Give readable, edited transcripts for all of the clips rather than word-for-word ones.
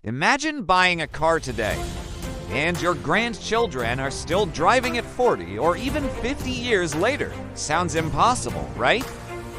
Imagine buying a car today, and your grandchildren are still driving it 40 or even 50 years later. Sounds impossible, right?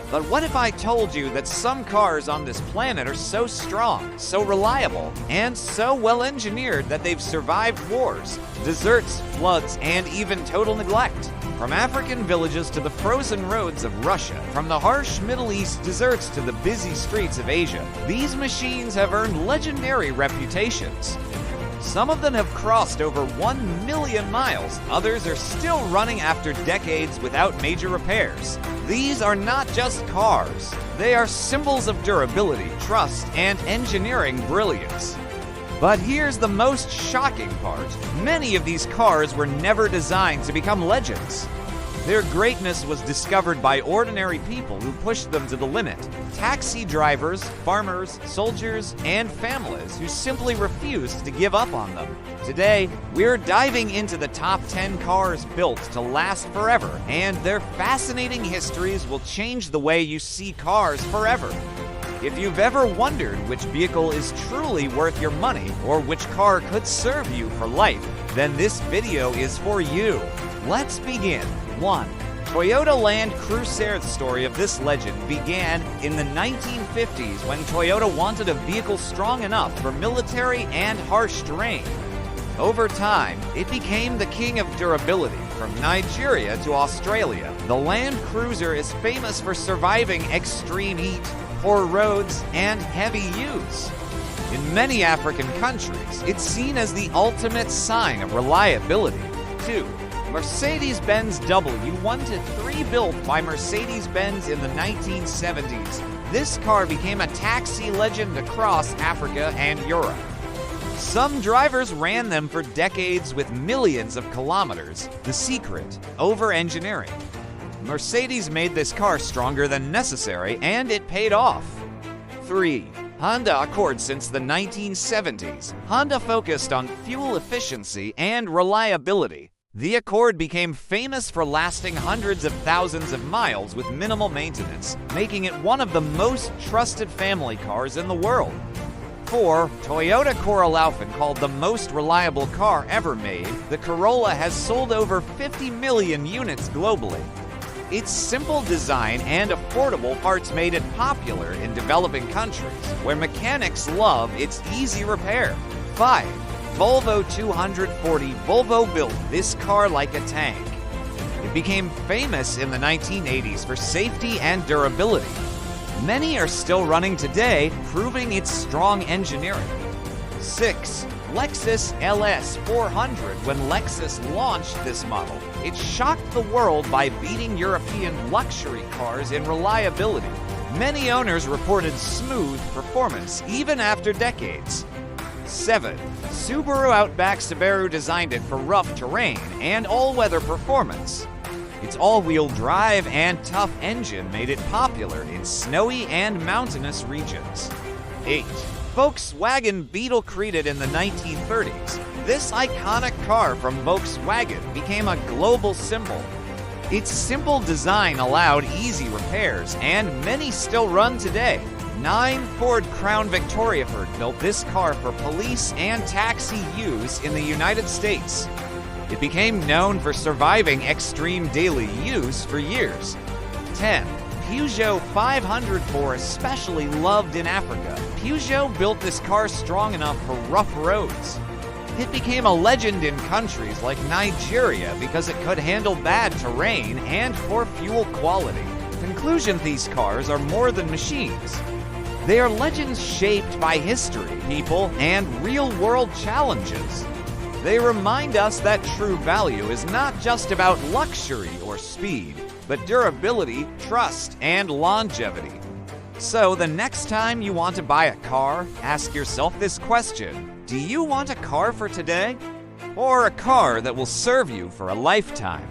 But what if I told you that some cars on this planet are so strong, so reliable, and so well engineered that they've survived wars, deserts, floods, and even total neglect? From African villages to the frozen roads of Russia, from the harsh Middle East deserts to the busy streets of Asia, these machines have earned legendary reputations. Some of them have crossed over 1 million miles. Others are still running after decades without major repairs. These are not just cars. They are symbols of durability, trust, and engineering brilliance. But here's the most shocking part. Many of these cars were never designed to become legends. Their greatness was discovered by ordinary people who pushed them to the limit. Taxi drivers, farmers, soldiers, and families who simply refused to give up on them. Today, we're diving into the top 10 cars built to last forever, and their fascinating histories will change the way you see cars forever. If you've ever wondered which vehicle is truly worth your money or which car could serve you for life, then this video is for you. Let's begin. 1. Toyota Land Cruiser. The story of this legend began in the 1950s when Toyota wanted a vehicle strong enough for military and harsh terrain. Over time, it became the king of durability. From Nigeria to Australia, the Land Cruiser is famous for surviving extreme heat, poor roads, and heavy use. In many African countries, it's seen as the ultimate sign of reliability. 2. Mercedes-Benz W123, built by Mercedes-Benz in the 1970s. This car became a taxi legend across Africa and Europe. Some drivers ran them for decades with millions of kilometers. The secret: over-engineering. Mercedes made this car stronger than necessary, and it paid off. 3. Honda Accord. Since the 1970s, Honda focused on fuel efficiency and reliability. The Accord became famous for lasting hundreds of thousands of miles with minimal maintenance, making it one of the most trusted family cars in the world. 4. Toyota Corolla. Often called the most reliable car ever made, the Corolla has sold over 50 million units globally. Its simple design and affordable parts made it popular in developing countries, where mechanics love its easy repair. 5. Volvo 240. Volvo built this car like a tank. It became famous in the 1980s for safety and durability. Many are still running today, proving its strong engineering. 6. Lexus LS 400. When Lexus launched this model, it shocked the world by beating European luxury cars in reliability. Many owners reported smooth performance even after decades. 7. Subaru Outback. Subaru designed it for rough terrain and all-weather performance. Its all-wheel drive and tough engine made it popular in snowy and mountainous regions. 8. Volkswagen Beetle. Created in the 1930s, this iconic car from Volkswagen became a global symbol. Its simple design allowed easy repairs, and many still run today. 9. Ford Crown Victoria. Ford built this car for police and taxi use in the United States. It became known for surviving extreme daily use for years. 10. Peugeot 504. Especially loved in Africa, Peugeot built this car strong enough for rough roads. It became a legend in countries like Nigeria because it could handle bad terrain and for fuel quality. Conclusion: these cars are more than machines. They are legends shaped by history, people, and real-world challenges. They remind us that true value is not just about luxury or speed, but durability, trust, and longevity. So the next time you want to buy a car, ask yourself this question: do you want a car for today, or a car that will serve you for a lifetime?